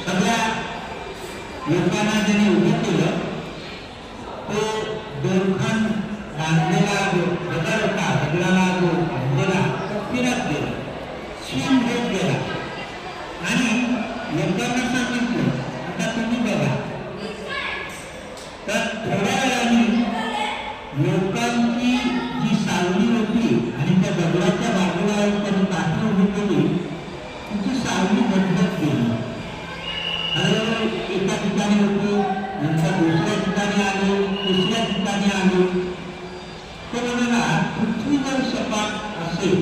सगळ्या लोकांना ज्यांनी उभं केलं तो दोरखंड बांधलेला जो दगड होता, दगडाला जो बांधलेला तो फिरत गेला, क्षीण होत गेला आणि लोकांना सांगितलं आता तुम्ही बघा. तर थोड्या वेळाने लोकांची जी सावली होती आणि त्या दगडाच्या बाजूला त्यांनी काठी उभी केली, तिची सावली बदलत गेली. एका ठिकाणी होती, नंतर दुसऱ्या ठिकाणी आली, तिसऱ्या ठिकाणी आली. तो म्हणाला पृथ्वीवर सपाट असेल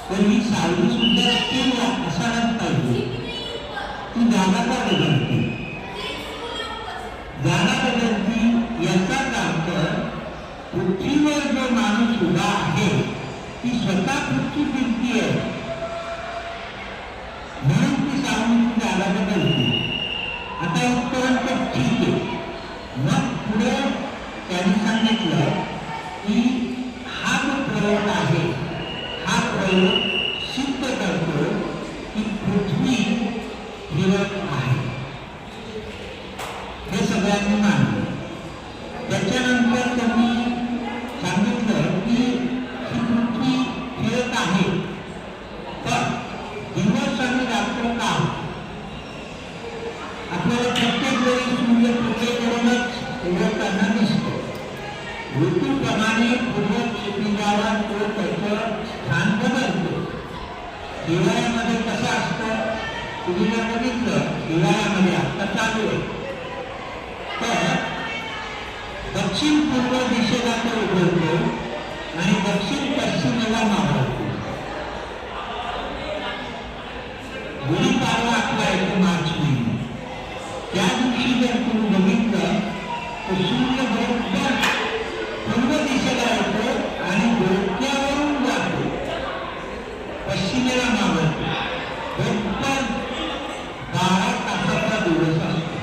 तर ही सावली सुद्धा स्थिर असायलाच पाहिजे. ती जागा का बदलते? जागा बदलती याचाच अर्थ पृथ्वीवर जो माणूस उभा आहे ती स्वतः पृथ्वी फिरती आहे म्हणून ती सावलीची जागा बदलते. आता इथपर्यंत ठीक आहे. मग पुढे त्यांनी सांगितलं की हा जो प्रयोग आहे हा प्रयोग सिद्ध करतो की पृथ्वी फिरत आहे. हे सगळ्यांनी मानलं. त्याच्यानंतर त्यांनी सांगितलं की ही पृथ्वी फिरत आहे तर दिवस आणि रात्र का? आपल्याला प्रत्येक वेळी सूर्य पृथ्वीकडूनच उगवताना दिसतो. ऋतूप्रमाणे पूर्व क्षितिजावर तो त्याचं स्थान बदलतो. हिवाळ्यामध्ये कसं असतं तुम्ही जर बघितलं, हिवाळ्यामध्ये आता चालू आहे तर दक्षिण पूर्व दिशेला तो उगवतो आणि दक्षिण पश्चिमेला मावळतो. गुढीपाडवा आपला येतो मार्च महिना. त्या दिवशी जर तुम्ही बघितलं तर सूर्य बरोबर पूर्व दिशेला येतो आणि डोक्यावरून जातो, पश्चिमेला मावळतो. बरोबर 12 तासाचा दिवस असतो.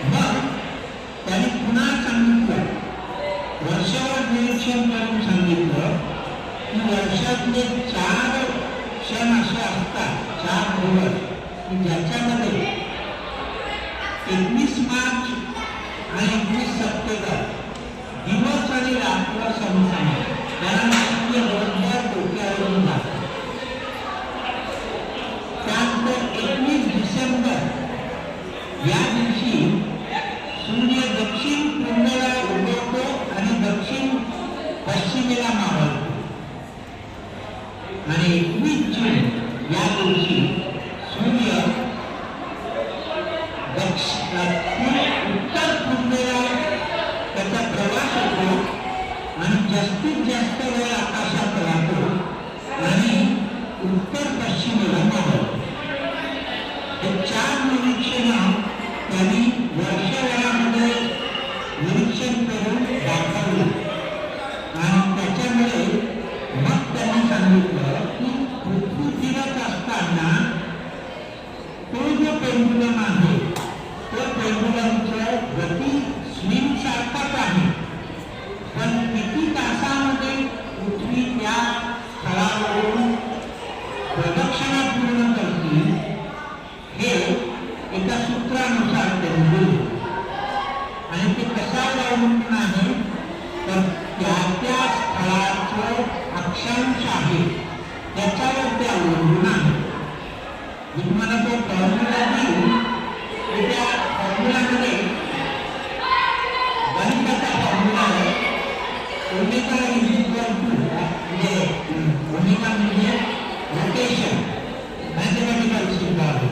मग त्यांनी पुन्हा सांगितलं, वर्षावर निरीक्षण करून सांगितलं की वर्षातले 4 क्षण असे असतात, 4 दिवस की ज्याच्यामध्ये 21 मार्च आणि 21 सप्टेंबर दिवस आणि रात्र समसमान, कारण सूर्य बरोबर डोक्यावरून जातो. त्यानंतर 21 डिसेंबर या दिवशी सूर्य दक्षिण पूर्वेला उगवतो आणि दक्षिण पश्चिमेला मावळतो. आणि 21 जून या दिवशी सूर्य उत्तर पूर्वेला त्याचा प्रवास होतो आणि जास्तीत जास्त वेळ आकाशात राहतो आणि उत्तर पश्चिमेला मावळतो. हे 4 निरीक्षण त्यांनी वर्षभरामध्ये निरीक्षण करून दाखवले आणि त्याच्यामुळे मग त्यांनी सांगितलं की पृथ्वी फिरत असताना तो जो पेंडुलम आहे तो पेंडुलमचं गती स्विंग सारखाच आहे, पण किती तासामध्ये पृथ्वी त्या स्थळावरून प्रदक्षिणा पूर्ण करतील हे एका सूत्रानुसार त्यांनी दिले. आणि ते कशावर अवलंबून आहे तर त्या त्या स्थळाचं अक्षांश आहे त्याच्यावर ते अवलंबून आहे. मी तुम्हाला तो फॉर्म्युला देईन, त्या फॉर्म्युलामध्ये गणिताचा फॉर्म्युला आहे. ओमेगा इज इक्वल टू म्हणजे ओमेगा म्हणजे रोटेशन, मॅथमॅटिकल सूत्र आहे,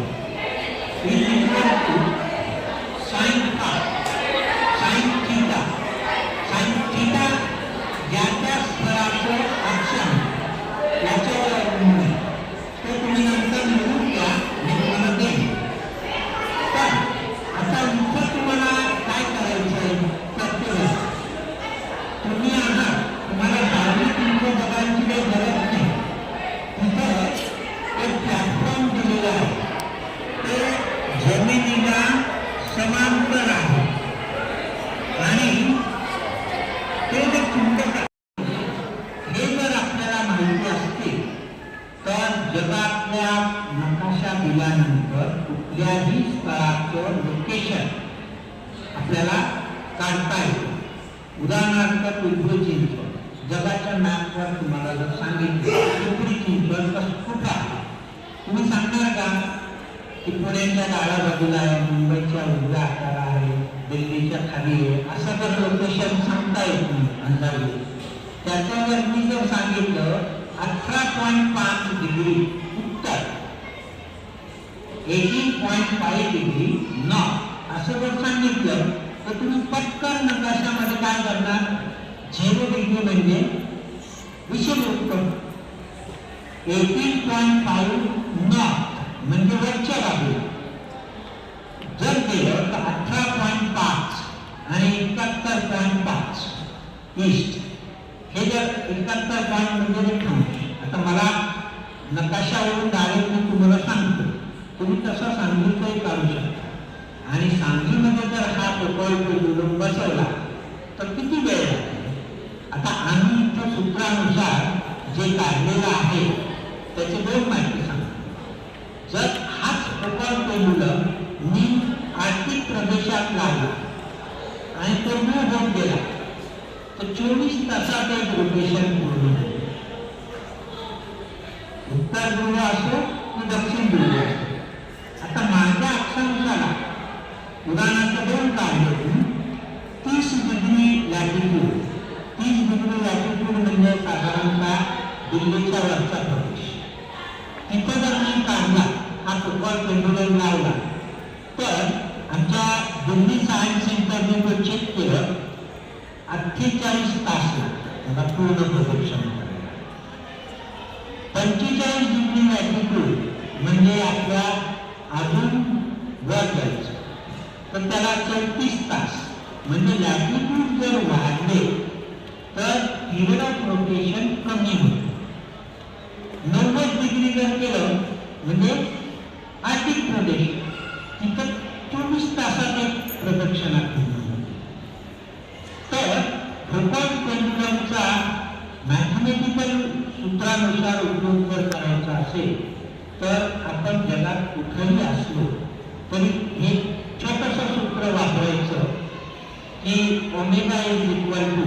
is equal to sine theta. Sine theta ज्याच्या स्थळाचं अक्षांश याच्यावर अवलंबून आहे. तो तुम्ही नंतर मिळून घ्या, मी तुम्हाला देईन. केल्यानंतर कुठल्याही स्थळाचं लोकेशन आपल्याला काढता येतं. उदाहरणार्थ पिंपरी चिंचवड जगाच्या मॅपवर तुम्हाला जर सांगितलं पिंपरी चिंचवड कसं कुठं आहे, तुम्ही सांगणार का की पुण्याच्या डाव्या बाजूला आहे, मुंबईच्या उजव्या हाताला आहे, दिल्लीच्या खाली आहे, असं जर लोकेशन सांगता येत नाही अंदाजे. त्याच्यावर मी जर सांगितलं 18.5 डिग्री उत्तर, 18.5 डिग्री नॉर्थ असं जर सांगितलं तर तुम्ही पटकन नकाशामध्ये काय करणार, 0 डिग्री म्हणजे विषम उत्तर, 18.5 नॉर्थ म्हणजे वरच्या बाजूला जर गेलं तर 18.5 आणि 71.5 ईस्ट. हे जर 71 म्हणजे रेखांश. आता मला नकाशावरून डायरेक्ट मी तुम्हाला सांगतो, तुम्ही तसा सांगलीचंही काढू शकता. आणि सांगलीमध्ये जर हा प्रकल्प बसवला तर किती वेळ लागेल. आता आम्ही इथं सूत्रानुसार जे काढलेलं आहे त्याची 2 माहिती सांगतो. जर हाच प्रकल्प मी आर्थिक प्रदेशात लागला आणि तो मूव्ह होत गेला तर 24 तासात एक रोटेशन पूर्ण होईल. उत्तर ध्रुव असो की दक्षिण ध्रुव असो. आता माझ्या अक्षांशाला उदाहरणार्थ 2 काढले, 30 डिग्री लॅटिट्यूड. 30 डिग्री लॅटिट्यूड म्हणजे साधारणतः दिल्लीच्या वरचा प्रदेश. तिथं जर मी काढला, हा फुटबॉल पेंडुलम लावला तर आमच्या दिल्ली सायन्स सेंटरने तो चेक केलं, 48 तास लागतात पूर्ण प्रोजेक्शन करायला. 45 डिग्री लॅटिट्यूड म्हणजे आपल्या अजून वर जायचं तर त्याला 34 तास. म्हणजे लॅटिट्यूड जर वाढले तर पिरियड ऑफ रोटेशन कमी होते. 90 डिग्री जर केलं म्हणजे आर्थिक प्रदेश, तिथं 24 तासात एक प्रदक्षिणा पूर्ण होते. तर फुटबॉल पेंडुलमचा मॅथमॅटिकल सूत्रानुसार उपयोग जर करायचा असेल तर आपण जगात कुठेही असलो तरी हे छोटंसं सूत्र वापरायचं की omega is equal to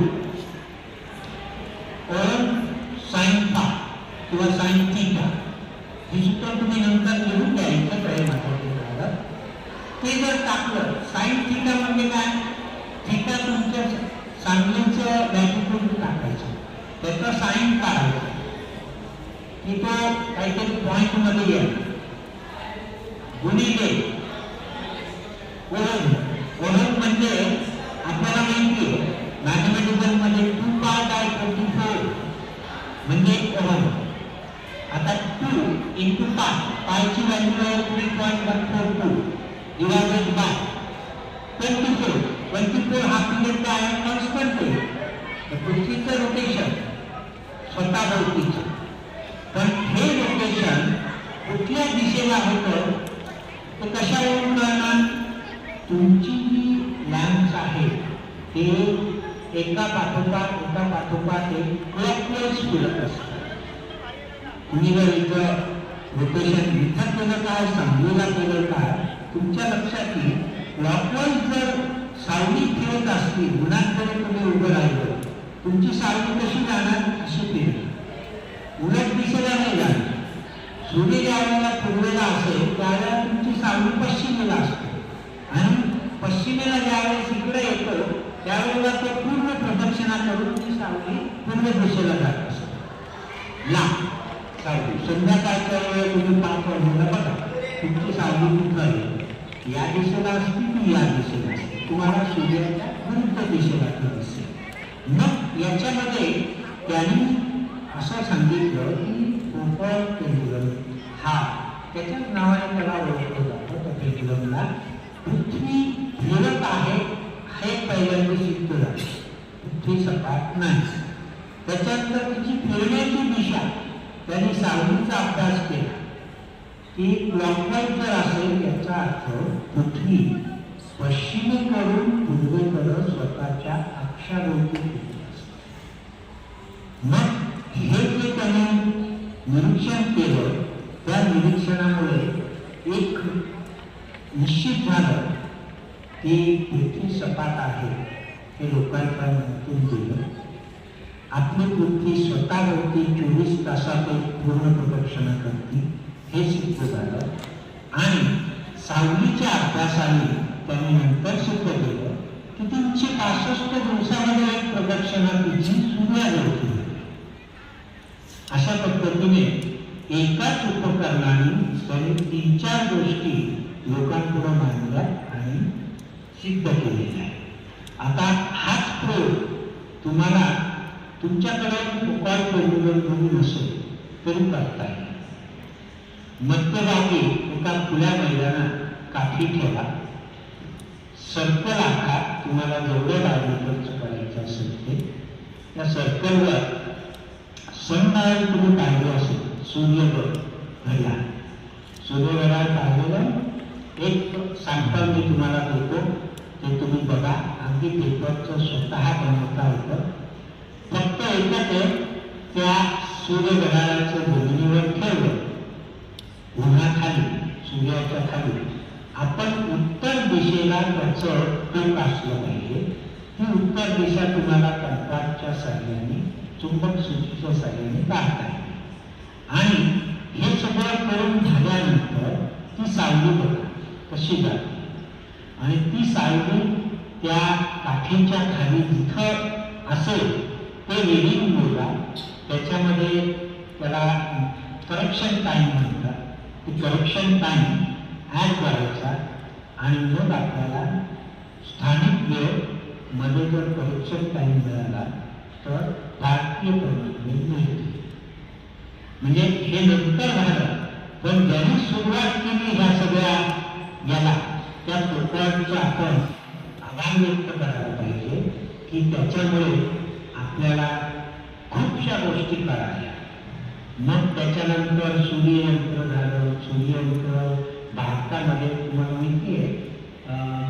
sine phi किंवा साइन थीटा. हे सूत्र तुम्ही नंतर लिहून द्यायचं प्रयत्न. ते जर टाकलं, साइन थीटा म्हणजे काय, थीटा तुमच्या सांगलीचं लॅटिट्यूड टाकायचं, त्याचा साइन काढायचा की तो काहीतरी पॉइंट मध्ये येईल, गुणिले ओहम. ओहम म्हणजे आपल्याला माहिती आहे मॅथमॅटिकल मध्ये 2π/24 म्हणजे ओहम. आता 2 into पायची व्हॅल्यू आहे 3.142 डिवायडेड बाय 24. 24 हा पिरियड काय आहे, कॉन्स्टंट आहे. तर पृथ्वीचं रोटेशन स्वतः भोवतीचं, पण हे रोटेशन कुठल्या दिशेला होतं ते कशावरून कळणार, तुमची जी लॅम्प्स आहे ते एका पाठोपाठ एक क्लॉकवाईज फिरत असतात. तुम्ही जर इथं रोटेशन इथं केलं काय, सांगलीला केलं काय, तुमच्या लक्षात येईल क्लॉकवाईज जर सावली फिरत असली, गुणांकडे तुम्ही उभं राहिलं, तुमची सावली कशी जाणार, अशी फिरणार, उलट दिशेला नाही जाणार. सूर्य ज्या वेळेला पूर्वेला असेल त्यावेळेला तुमची सावली पश्चिमेला असते आणि पश्चिमेला ज्यावेळेस इकडे येतो त्यावेळेला तो पूर्ण प्रदक्षिणा करून ती सावली पूर्व दिशेला जात असते. सावली संध्याकाळच्या वेळेला तुम्ही 5 वाजता बघा तुमची सावली कुठं आहे, या दिशेला असते की या दिशेला असते, तुम्हाला सूर्याच्या विरुद्ध दिशेला ती दिसते. मग याच्यामध्ये त्यांनी असं सांगितलं की फुटबॉल पेंडुलम हा त्याच्याच नावाने त्याला ओळखलं जातं. त्या पेंडुलमला पृथ्वी फिरत आहे हे पहिल्यांदा सिद्ध झालं, पृथ्वी सपाट नाही. त्याच्यानंतर तिची फिरण्याची दिशा त्यांनी सावलीचा अभ्यास केला की क्लॉकवाईज जर असेल याचा अर्थ पृथ्वी पश्चिमेकडून पूर्वेकडे स्वतःच्या अक्षाभोवती फिरत असते. मग हे जे त्यांनी निरीक्षण केलं त्या निरीक्षणामुळे एक निश्चित झालं की पृथ्वी सपाट आहे हे लोकांच्या मनातून गेलं. आपली पृथ्वी स्वतःभोवती 24 तासात एक पूर्ण प्रदक्षिणा करते हे सिद्ध झालं. आणि सावलीच्या अभ्यासाने त्यांनी नंतर सिद्ध केलं की 365 दिवसामध्ये एक प्रदक्षिणा तिची सूर्याभोवती होती. अशा पद्धतीने एकाच उपकरणाने त्यांनी 3-4 गोष्टी लोकांपुढे मांडल्या आणि सिद्ध केलेल्या आहे. आता हाच प्रयोग तुम्हाला तुमच्याकडे मोबाईल पेंडुलम नसेल तरी करता येईल. मध्यभागी एका खुल्या मैदानात काठी ठेवा, सर्कल आखा, तुम्हाला जेवढं डायमीटरचं करायचं असेल ते. त्या सर्कलवर सनडायल तुम्ही पाहिलं असेल, सूर्यघराळ पाहिलेलं एक सॅम्पल मी तुम्हाला देतो, ते तुम्ही बघा. अगदी पेपरचं स्वतः बनवता होतं. फक्त एकच त्या सूर्यघराळाचं जमिनीवर ठेवलं, उन्हाखाली, सूर्याच्या खाली आपण उत्तर दिशेला त्याचं टोक असलं पाहिजे. ही उत्तर दिशा तुम्हाला कंपासच्या साहाय्याने, चुंबक सूचीच्या साहाय्याने काढता येईल. आणि हे सगळं करून झाल्यानंतर ती सावली बघा कशी जाते. आणि ती सावली त्या काठीच्या खाली जिथं असेल ते रिडिंग मोजा. त्याच्यामध्ये त्याला करेक्शन टाईम म्हणतात. ती करेक्शन टाईम ॲड करायचा आणि मग आपल्याला स्थानिक वेळ मध्ये जर करेक्शन टाईम मिळाला तर भारतीय प्रमाणे मिळते. म्हणजे हे नंतर झालं, पण ज्यांनी सुरुवात केली ह्या सगळ्या याला त्या लोकांचा आपण आभार व्यक्त करायला पाहिजे की त्याच्यामुळे आपल्याला खूपशा गोष्टी कळाल्या. मग त्याच्यानंतर सूर्ययंत्र झालं. सूर्ययंत्र भारतामध्ये तुम्हाला माहिती आहे,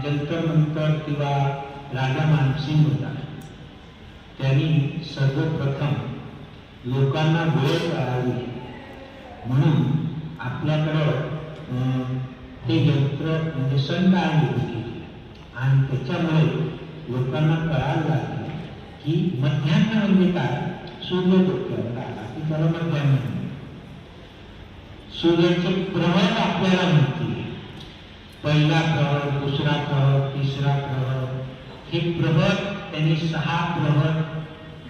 जंतर मंतर किंवा राजा मानसिंग होता, त्यांनी सर्वप्रथम लोकांना वेळ कळावी म्हणून आपल्याकडं ते यंत्र म्हणजे सनडायल केली. आणि त्याच्यामुळे लोकांना कळायला लागलं की मध्यान्ह म्हणजे काय. सूर्य डोक्यावर आला की त्याला मध्यान्ह. सूर्याचे प्रहर आपल्याला माहिती, पहिला प्रहर, दुसरा प्रहर, तिसरा प्रहर. हे प्रहर त्यांनी 6 प्रहर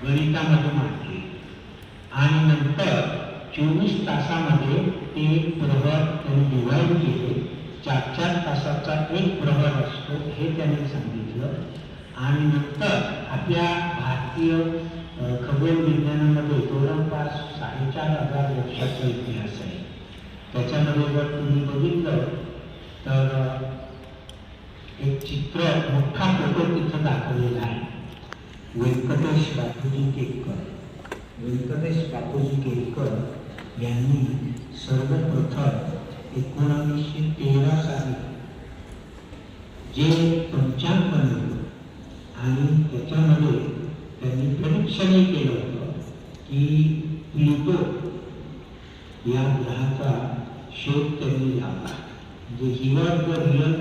गणितामध्ये मांडले. आणि नंतर 24 तासामध्ये ते एक प्रहर त्यांनी डिवाइड केले. 4-4 तासाचा एक प्रहर असतो हे त्यांनी सांगितलं. आणि नंतर आपल्या भारतीय खगोल विज्ञानामध्ये जवळपास 4,500 वर्षाचा इतिहास आहे. त्याच्यामध्ये जर तुम्ही बघितलं तर एक चित्र, मोठा फोटो तिथं दाखवलेला आहे. व्यंकटेश बापूजी केळकर. व्यंकटेश बापूजी केळकर यांनी सर्वप्रथम 1913 साली जे पंचांग बनवलं आणि त्याच्यामध्ये त्यांनी परीक्षणही केलं होतं की प्लुटो या ग्रहाचा शोध त्यांनी लावला. म्हणजे he was the real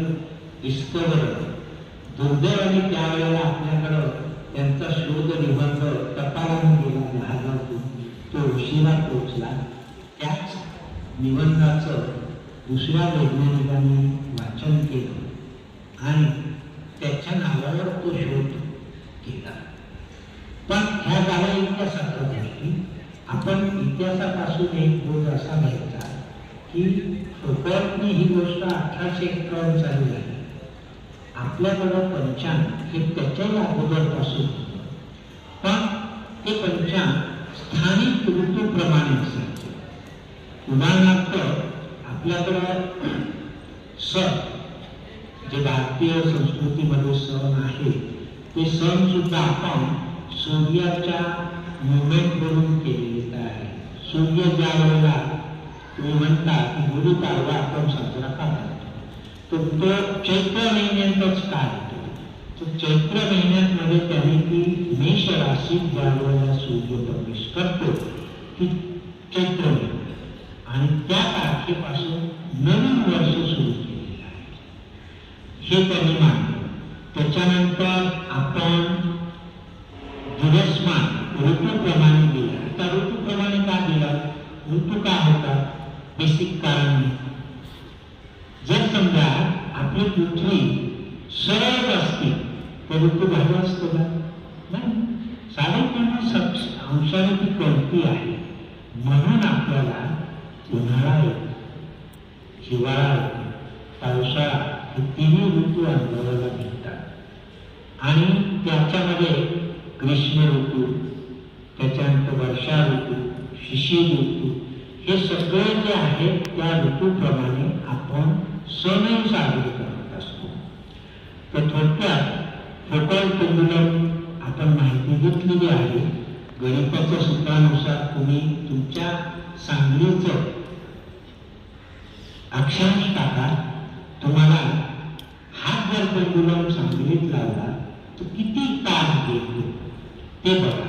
discovery. दुर्दैवाने त्यावेळेला आपल्याकडं त्यांचा शोध निबंध टपालाने गेला जहाजातून, तो उशिरा पोचला. त्याच निबंधाचं दुसऱ्या वैज्ञानिकांनी वाचन केलं आणि त्याच्या नावावर तो शोध केला. पण ह्या झाल्या इतिहासाच्या गोष्टी. आपण इतिहासापासून एक बोध असा घ्यायचा की फुकटनी ही गोष्ट 1851 चालू झाली. आपल्याकडं पंचांग हे त्याच्याही अगोदरपासून होतं, पण ते पंचांग स्थानिक ऋतूप्रमाणे असायचे. उदाहरणार्थ आपल्याकडं सण, जे भारतीय संस्कृतीमध्ये सण आहे, ते सण सुद्धा आपण सूर्याच्या मुवमेंटवरून केलेले आहे. सूर्य ज्या वेळेला तुम्ही म्हणता की गुढीपाडवा आपण साजरा का करतो, तो चैत्र महिन्यातच का येतो. तो चैत्र महिन्यामध्ये त्यांनी ती मेष राशीत ज्या वेळेला सूर्य प्रवेश करतो ती चैत्र महिना, आणि त्या तारखेपासून नवीन वर्ष हे त्यांनी मानलं. त्याच्यानंतर आपण दिवसमान ऋतूप्रमाणे दिला. आता ऋतूप्रमाणे का दिला? ऋतू का होता? बेसिक कारण. जर समजा आपली पृथ्वी सरळ असते तर ऋतू भारी असतो का? नाही. 3.5 अंशाने ती कळती आहे. म्हणून आपल्याला उन्हाळा येतो, हिवाळा येतो, पावसाळा, हे तिन्ही ऋतू अनुभवायला मिळतात. आणि त्याच्यामध्ये ग्रीष्म ऋतू, त्याच्यानंतर वर्षा ऋतू, शिशिर ऋतू, हे सगळे जे आहेत त्या ऋतूप्रमाणे आपण सणही साजरे करत असतो. तर थोडक्यात फोटॉन पेंडुलम आपण माहिती घेतलेली आहे. गणिताच्या सूत्रानुसार तुम्ही तुमच्या सांगलीचं अक्षांश टाका. तुम्हाला हा जर पेंडुलम सांगलीत लावला तर किती तास घेतो ते बघा.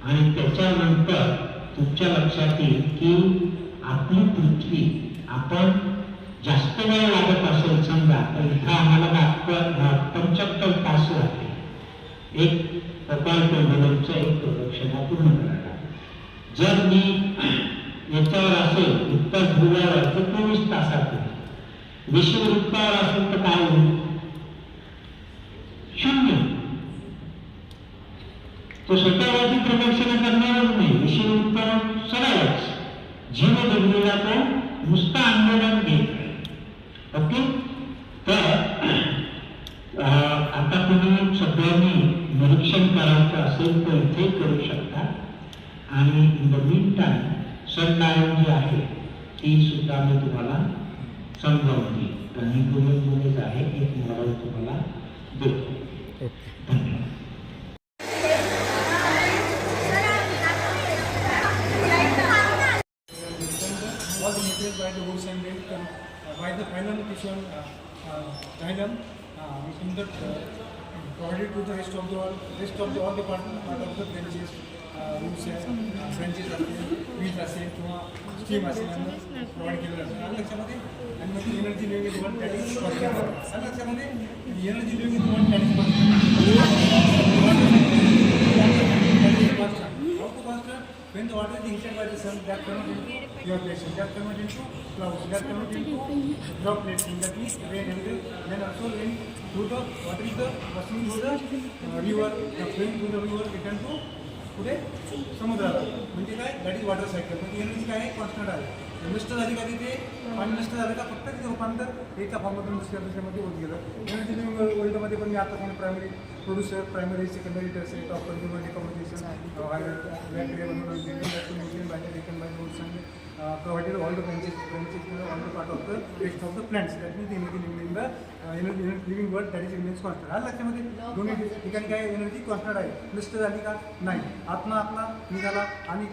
आणि त्याच्यानंतर तुमच्या लक्षात येईल की आपली पृथ्वी, आपण जास्त वेळ लागत असेल समजा तर इथं आम्हाला 75 तास लागते एक फोटॉन पेंडुलमचं एक प्रदक्षिणा पूर्ण करायला. जर मी याच्यावर असेल उत्तर ध्रुवावर तर 24 तासात होईल. विषुववृत्तावर असेल तर काय होईल? 0. तो स्वतःवरती प्रदक्षिणा करणारच नाही. विषुववृत्तावर सरळच जीव धरलेला तो नुसता आंदोलन घेत. ओके. तर आता तुम्ही सगळ्यांनी निरीक्षण करायचं असेल तर इथे करू शकता. आणि इन द मीन टाइम सनडायन जी आहे ती सुद्धा मी तुम्हाला समजावली. आणि गुगलमध्येच आहे, एक मॉडेल तुम्हाला देतो. धन्यवाद. By the woods and by the phylum Tishon xylem, in that provided to the rest of the all the part of the branches, roots branches असेल, weeds असेल किंवा स्टीम असेल यांना प्रोव्हाइड केलं जातं. आणि लक्षामध्ये आणि मग energy living one that is constant. आणि लक्षामध्ये energy living one that is constant. When the water is heated by the sun, that converts into evaporation, that converts into clouds, that converts into droplets, and that is rain. And then also rain through the water is the passing through the river, flowing through the river, return to पुढे समुद्राला. म्हणजे काय? That is water cycle. म्हणजे energy काय आहे? Constant आहे. नष्ट झाली का तिथे पाणी नष्ट झालं का फक्त तिथे रूपांतर एका फॉर्ममधून दुसऱ्यामध्ये होत गेलं. एनर्जी लिव्हिंग वर्ल्डमध्ये पण मी आता कोणी primary producer, primary secondary tertiary top consumer decomposition provided all the branches all the part of the rest of the plants. That means the energy living in the living world that is remains constant. हा लक्षामध्ये दोन्ही ठिकाणी काय energy constant आहे. नष्ट झाली का? नाही. आत्मा आपला निघाला आणि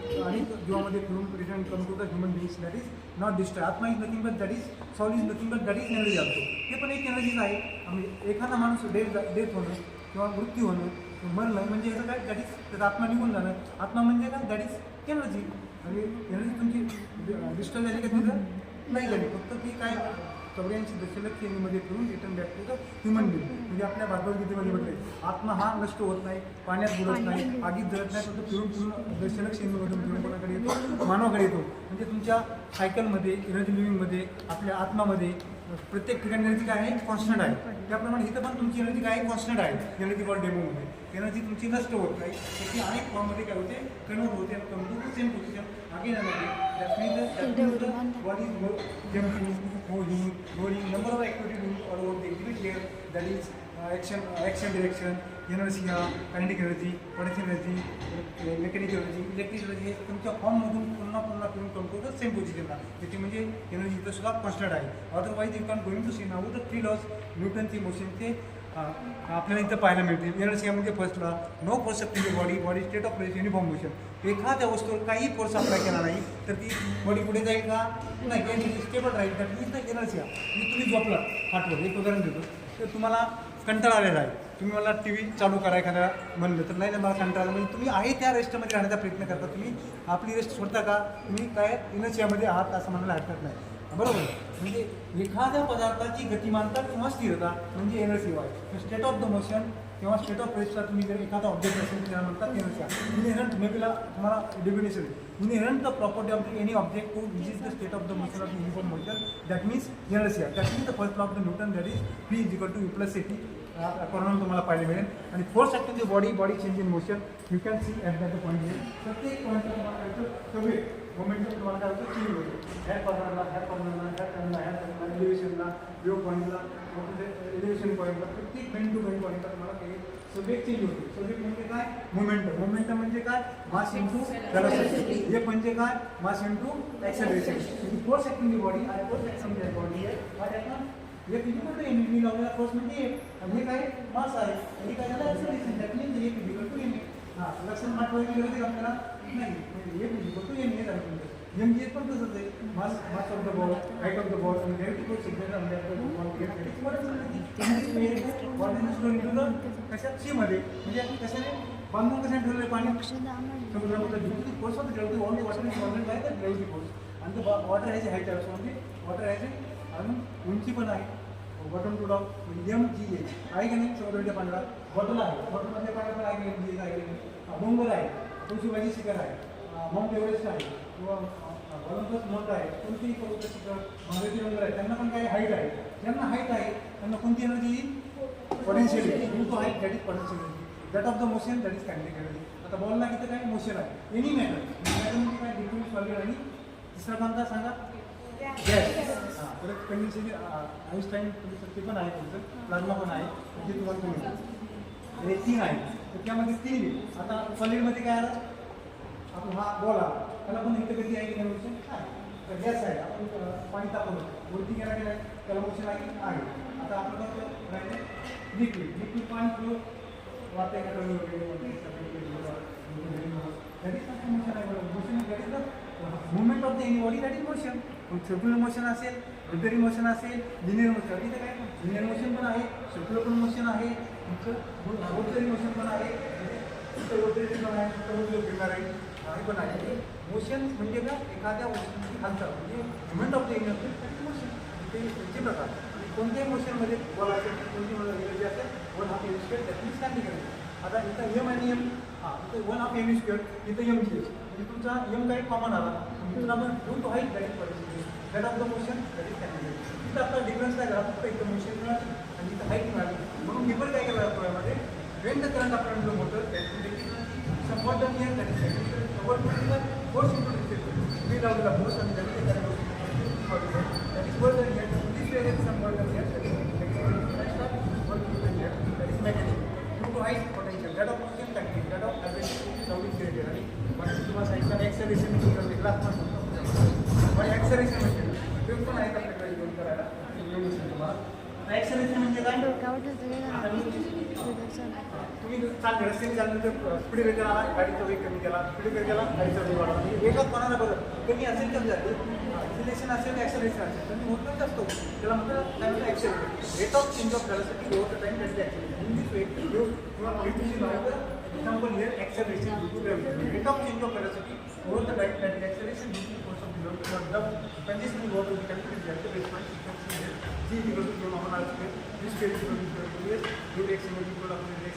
जीवामध्ये फिरून रिटर्न करून to the human beings that is not destroy. आत्मा is nothing but that is soul is nothing but that is energy असतो. ते पण एक एनर्जीच आहे. एखादा माणूस डेथ होणं किंवा मृत्यू होणं मरणं म्हणजे याचं काय? दॅट इज त्याचा आत्मा निघून जाणं. आत्मा म्हणजे काय? That is energy. आणि एनर्जी तुमची डिस्टर्ब झाली का तिथं? नाही झाली. फक्त ती काय 84 दशलक्ष येणीमध्ये फिरून return back to the human being. म्हणजे आपल्या भगवद्गीतेमध्ये म्हटले आत्मा हा नष्ट होत नाही, पाण्यात बुडत नाही, आगीत जळत नाही, फक्त फिरून दशलक्ष येणीमधून फिरून कोणाकडे येतो? मानवाकडे येतो. म्हणजे तुमच्या सायकलमध्ये एनर्जी लिव्हिंगमध्ये आपल्या आत्मामध्ये प्रत्येक ठिकाणी एनर्जी काय आहे? कॉन्स्टंट आहे. त्याप्रमाणे इथं पण तुमची एनर्जी काय आहे? कॉन्स्टंट आहे. एनर्जी वर्ल्ड डेमोमध्ये एनर्जी तुमची नष्ट होत नाही. त्याची अनेक फॉर्ममध्ये काय होते? कन्वर्ट होते आणि come to same position again body jumping number of activity all over the exhibit here that is action direction, एनर्जिया, kinetic energy, potential energy, mechanical energy, electric energy हे तुमच्या फॉर्ममधून पुन्हा फिरून कम टू द सेम पोझिशनला. त्याची म्हणजे energy इथं सुद्धा कॉन्स्टंट आहे. Otherwise you can going to see now the 3 laws न्यूटनची मोशनचे आपल्याला इथं पाहायला मिळते. एनर्जीमध्ये first law no force in body state of place uniform motion. एखाद्या वस्तूवर काही फोर्स अप्लाय केला नाही तर ती बॉडी पुढे जाईल का? नाही. स्टेबल राहील. That means the energy. म्हणजे तुम्ही झोपला खाटवर, एक उदाहरण देतो, तर तुम्हाला कंटाळा आलेला आहे. तुम्ही मला टी व्ही चालू करा एखाद्या म्हणलं तर नाही मला कंटाळा. म्हणजे तुम्ही आहे त्या रेस्टमध्ये राहण्याचा प्रयत्न करता. तुम्ही आपली रेस्ट सोडता का? तुम्ही काय एनर्जीमध्ये आहात असं म्हणायला हरकत नाही. बरोबर. म्हणजे एखाद्या पदार्थाची गतिमानता किंवा स्थिरता म्हणजे energy Y. State of the motion किंवा स्टेट ऑफ रेस्टला तुम्ही जर एखादा ऑब्जेक्ट असेल त्याला म्हणतात एनर्जी. इनहेरंट मेबीला तुम्हाला definition inherent the property of the any object to which is the state of the motion of the uniform motion that means energy. That means the first law of the Newton that is P is equal to U plus AC. परिणाम तुम्हाला पाहायला मिळेल. आणि force acting the body change in motion you can see at that the point. प्रत्येक पॉईंटला तुम्हाला काय होतं सगळे मोमेंटम तुम्हाला काय होतं चेंज होतो. ह्या टर्नला एलिव्हेशनला लो पॉईंटला एलिव्हेशन पॉईंटला प्रत्येक बेंड टू बेंड पॉईंटला तुम्हाला काही सब्जेक्ट चेंज होतो. सब्जेक्ट म्हणजे काय मोमेंटम. मोमेंटम म्हणजे काय मास इंटू व्हेलॉसिटी. हे म्हणजे काय mass into acceleration. Force acting the body आणि फोर्स ॲक्टिंग दी बॉडी आहे. हे फिजिकल टू एम लावलेला फोर्स म्हणजे आणि हे काय मास आहे आणि काय झालं ॲक्सेलरेशन. दॅट मीन्स हे फिजिकल टू एम. हां लक्षात माठवायला गेलं होते आपल्याला नाही. हे फिजिकल टू एम हे झालं. एम जे पण तसंच आहे. Mass of the ball height of the ball आणि ग्रॅव्हिटी फोर्स सिग्नल कशात सी मध्ये म्हणजे कशाने बांधून कशाने ठेवलेलं पाणी समुद्रामध्ये force of gravity on the water is already by the gravity force आणि वॉटर ह्याची हाईट आहे. म्हणजे वॉटर ह्याची अजून उंची पण आहे. बॉटम टू टॉप MGH आहे की नाही समुद्राच्या पाण्याला. बॉटल आहे. बॉटलमधल्या पाण्यात पण आहे MGH आहे की नाही. डोंगर आहे. तुळशीबाजी शिखर आहे. माउंट एव्हरेस्ट आहे किंवा ऑलिम्पस माउंट आहे. कोणतीही पर्वत शिखर महादेवी डोंगर आहे. त्यांना पण काही हाईट आहे. ज्यांना हाईट आहे त्यांना कोणती एनर्जी येईल पोटेन्शियल येईल. Into height that is potential energy. That of the motion that is kinetic energy. आता बॉलला किती काय मोशन आहे एनी मॅटर. मॅटर म्हणजे काय लिक्विड सॉलिड आणि तिसरा कोणता सांगा गॅस. हां परत कंडिशन आईन्स्टाईन ते पण आहे तुमचं. प्लाझ्मा पण आहे ते तुम्हाला तुम्ही हे 3 आहे. तर त्यामध्ये 3 आहे. आता सॉलिडमध्ये काय आलं आपण हा बॉल आला त्याला पण इथं कधी आहे की नाही मोशन आहे. गॅस आहे आपण पाणी तापवलं वरती गेला गेला त्याला मोशन आहे की आहे. आता आपण राहिले लिक्विड पाणी फ्लो वाटतं का मोशन आहे. Motion that is the movement of the any body that is motion. Circular motion असेल रोटरी मोशन असेल लिनियर मोशन. तिथे काय लिनियर मोशन पण आहे सर्क्युलर पण मोशन आहे तुमचं रोटरी मोशन पण आहे. रोटरी पण आहे फिरणार आहे हे पण आहे. मोशन म्हणजे का एखाद्या वस्तूची हालचाल म्हणजे movement of the any motion. ते त्याचे प्रकार कोणत्याही मोशनमध्ये बोलायचं कोणती एनर्जी असेल 1/2 दॅट मीन्स स्टँडिंग एनर्जी. आता इथं एम आणि एम हां इथं 1/2 m². इथं MGH म्हणजे तुमचा एम काही कॉमन आला तिथून आपण to to height that is potential that of the motion that is standing. तिथं आपला डिफरन्स काय करा फक्त इथं मोशन मिळाली आणि इथं हाईट मिळाली. म्हणून मी पण काय केलं जातो यामध्ये वेन द करंट आपण जो motor somewhat done here that is somewhat force into this speed of the force and that is that is what the this way is somewhat done here that is what you can get that is mechanical due to high potential that of motion technique that of average sounding created आणि बाकी तुम्हाला सांगितलं acceleration म्हणजे class पण acceleration म्हणजे ते पण आहे आपल्याकडे घेऊन करायला तुम्हाला एक्सेलरेशन म्हणजे तुम्ही चालले रस्त्याने चालल्यानंतर स्पीड ब्रेकर आला गाडीचा वेग कमी केला स्पीड ब्रेकर केला गाडीचा वेग वाढला म्हणजे वेगात कोणाला बदल कमी असेल कमी जाते एक्सेलरेशन असेल ॲक्सेलरेशन असेल तर मोठच असतो त्याला म्हणतात काय म्हणतात acceleration rate of change of velocity over the time that is acceleration in this way you are example here acceleration rate of change of velocity over the time that is acceleration due to force of the condition got to calculate the acceleration G is equal to Q normal R square. This square is equal to Q x is equal to x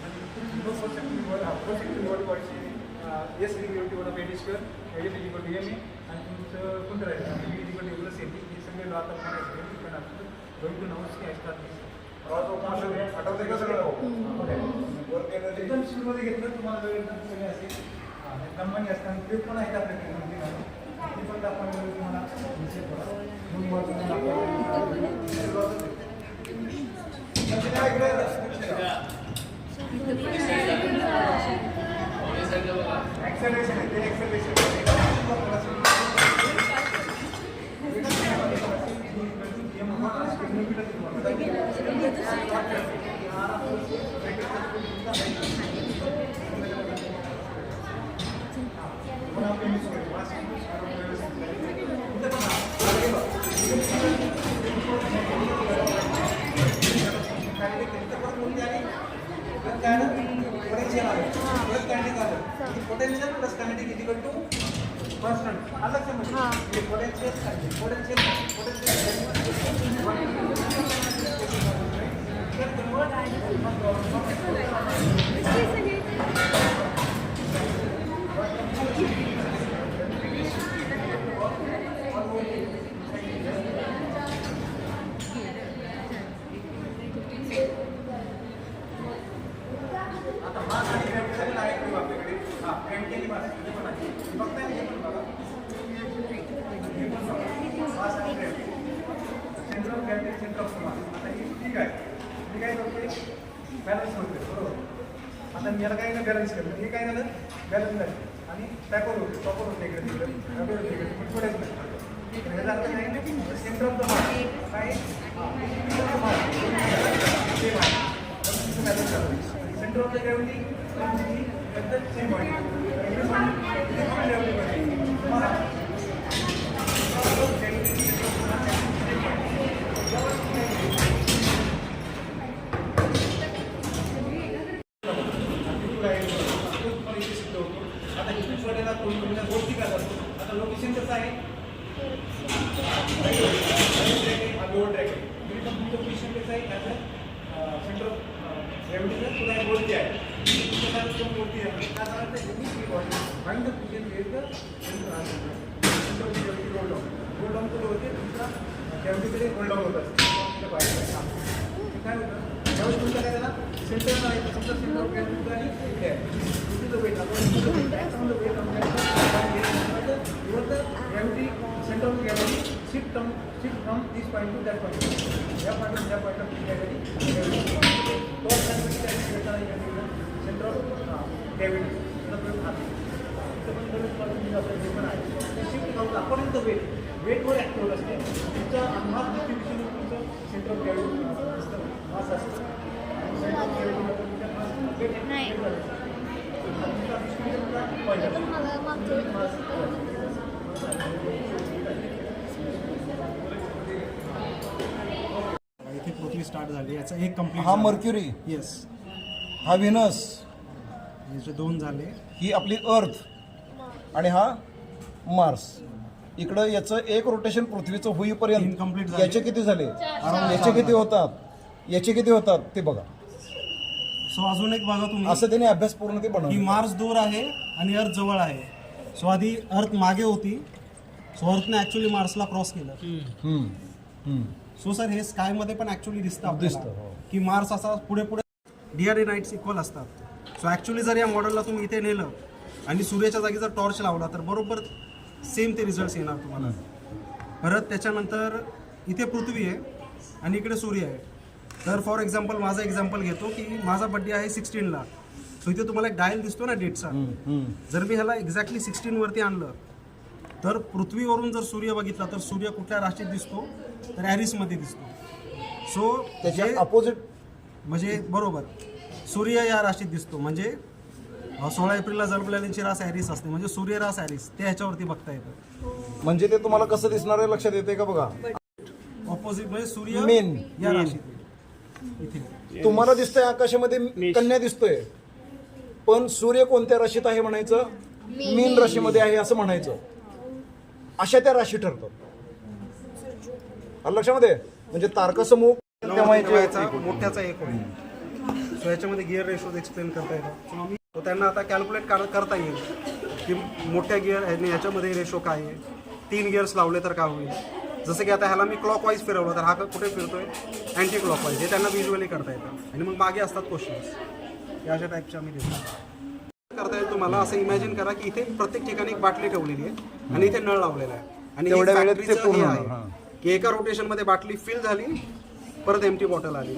and no force acting body body S is equal to V square. L is equal to M आणि तुमचं कोणतं राहील V is equal to plus AC. हे सगळे law आता काय आहे पण आपण going to now see असतात. आठवते का सगळं एकदम सुरुवाती घेतलं तुम्हाला वेळ एकदम सगळे असेल कंपनी असताना ते पण आहेत आपल्याकडे ते पण आपण तुम्हाला एक्सेलरेशन आहे ते acceleration potential plus kinetic is equal to constant आलं लक्षामध्ये आता मास आणि ग्रॅव्हिटी आहे आपल्याकडे. हा ग्रॅव्हिटी मास हे पण आहे. बघताय हे पण बघा. मास आणि gravity. Centre of gravity, centre of mass. आता हे ठीक आहे. मी काय करतोय? बॅलन्स होतोय. बरोबर. आता मी याला काय ना बॅलन्स केलं. हे काय झालं? बॅलन्स झालं. आणि टॅपर होतो. टॉपर होतो इकडे तिकडे. टॅपर होतो इकडे. पण थोड्याच नाही. ह्याचा अर्थ काय? Centre of the mass. काय? Centre of the mass. Same आहे. बॅलन्स झालं. सेंटर ऑफ द ग्रॅव्हिटी एकदम सेम आहे. आता इथून सोडायला गोष्टी करतात. आता लोकेशन कसं आहे? लोअर ट्रॅक आहे. तुमचं पोझिशन कसं आहे? सेंटर ऑफ ग्रॅव्हिटीचं तुला एक गोष्टी आहे. गोष्टी आहे त्याचा अर्थ find the position is the centre of gravity roll down. Roll down कुठे होते? तुमचा ग्रॅव्हिटीकडे रोल डाऊन होत असते. काय होतं? त्यावेळेस तुमचं काय झाला? सेंटर आहे. समजा सेंटर ऑफ ग्रॅव्हिटी आणि इकडे आहे. Gravity centre of gravity shift from this point to that point. या point of gravity centre of gravity shift करून अकॉर्डिंग टू वेटवर ॲक्टिव्ह असते. तुमच्या मास डिस्ट्रिब्युशन तुमचं सेंटर ऑफ ग्रॅव्हिटी मास असतं. सेंटर ऑफ ग्रॅव्हिटी इथे पृथ्वी स्टार्ट झाली. याचा एक कंप्लीट. हा मर्क्युरी, येस. हा व्हेनस, याचे 2 झाले. ही आपली अर्थ आणि हा मार्स. इकडं याचं एक रोटेशन पृथ्वीचं 3 होईपर्यंत कंप्लीट झाले. याचे किती झाले? याचे किती होतात? याचे किती होतात ते बघा. सो अजून एक बघा तुम्ही, असं त्याने अभ्यास पूर्ण ते की बनवलं. मार्स दूर आहे आणि अर्थ जवळ आहे. सो आधी अर्थ मागे होती. सो अर्थने ऍक्च्युली मार्सला क्रॉस केलं. हम्म, हम्म. सो सर हे स्काय मध्ये पण ऍक्च्युली दिसतं दिसतं, आपल्याला, हो. की मार्स असा पुढे पुढे डीआरडी नाईट्स इक्वल असतात. सो ऍक्च्युली जर या मॉडेलला तुम्ही इथे नेलं आणि सूर्याच्या जागी जर टॉर्च लावला तर बरोबर सेम ते रिझल्ट्स येणार तुम्हाला. परत त्याच्यानंतर इथे पृथ्वी आहे आणि इकडे सूर्य आहे. तर फॉर एक्झाम्पल माझा एक्झाम्पल घेतो की माझा बड्डे आहे 16ला. सो इथे तुम्हाला एक डायल दिसतो ना डेटचा. जर मी ह्याला एक्झॅक्टली 16 वरती आणलं तर पृथ्वीवरून जर सूर्य बघितला तर सूर्य कुठल्या राशीत दिसतो? तर ॲरिसमध्ये दिसतो. सो त्याच्या अपोजिट म्हणजे बरोबर सूर्य या राशीत दिसतो. म्हणजे 16 एप्रिलला जन्मलेल्यांची रास ॲरिस असते. म्हणजे सूर्य रास ॲरिस ते ह्याच्यावरती बघता येतं. म्हणजे ते तुम्हाला कसं दिसणार आहे लक्षात येते का बघा. ऑपोजिट म्हणजे सूर्य मेन या राशीत इथे तुम्हाला दिसतंय आकाशामध्ये कन्या दिसतोय, पण सूर्य कोणत्या राशीत आहे म्हणायचं? मीन राशीमध्ये आहे असं म्हणायचं. अशा त्या राशी ठरतात. आलं लक्षामध्ये? म्हणजे तारकासमूह मोठ्याचा एक होईल. सो याच्यामध्ये गिअर रेशोज एक्सप्लेन करता येतात. तो त्यांना आता कॅल्क्युलेट करता येईल की मोठ्या गिअर ह्याच्यामध्ये रेशो काय आहे. 3 गिअर्स लावले तर काय होईल. जसं की आता ह्याला मी क्लॉकवाईज फिरवलं तर हा कुठे फिरतोय? Anti clockwise. हे त्यांना व्हिज्युअली करता येतं. आणि मग मागे असतात क्वेश्चन्स. या अशा टाईपचे आम्ही देतो. करता येईल तुम्हाला. असं इमॅजिन करा की इथे प्रत्येक ठिकाणी एक बाटली ठेवलेली आहे आणि इथे नळ लावलेला आहे. आणि तेवढ्या वेळेत ते फॅक्टरीचं पूर्ण हे होणार, आहे की एका रोटेशनमध्ये बाटली फिल झाली, परत एम्प्टी बॉटल आली.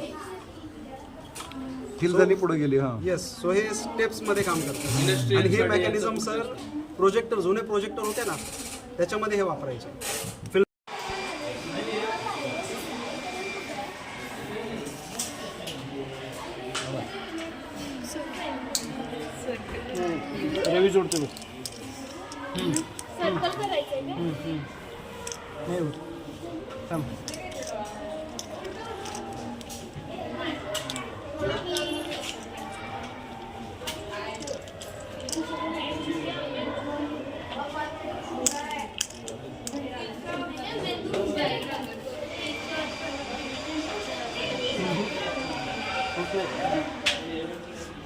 फिल झाली पुढे गेली. हा, येस. सो हे स्टेप्समध्ये काम करतं. आणि हे मेकॅनिझम सर प्रोजेक्टर, जुने प्रोजेक्टर होते ना त्याच्यामध्ये हे वापरायचे. रवी जोडतो मी. सर्कल करायचंय का?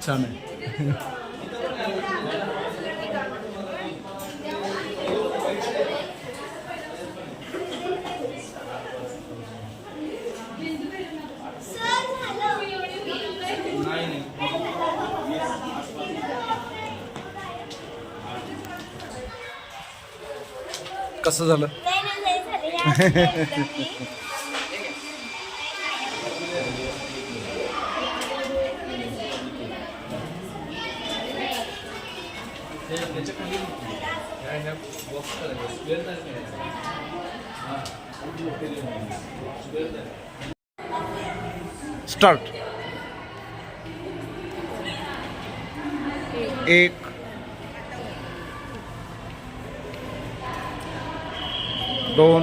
छान आहे. कसं झालं? स्टार्ट. 1 2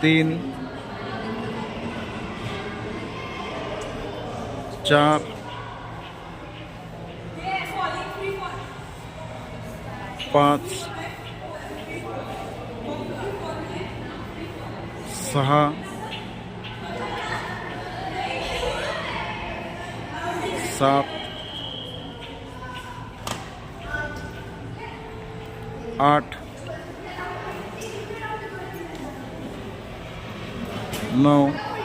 3 4 5 6 7 8 9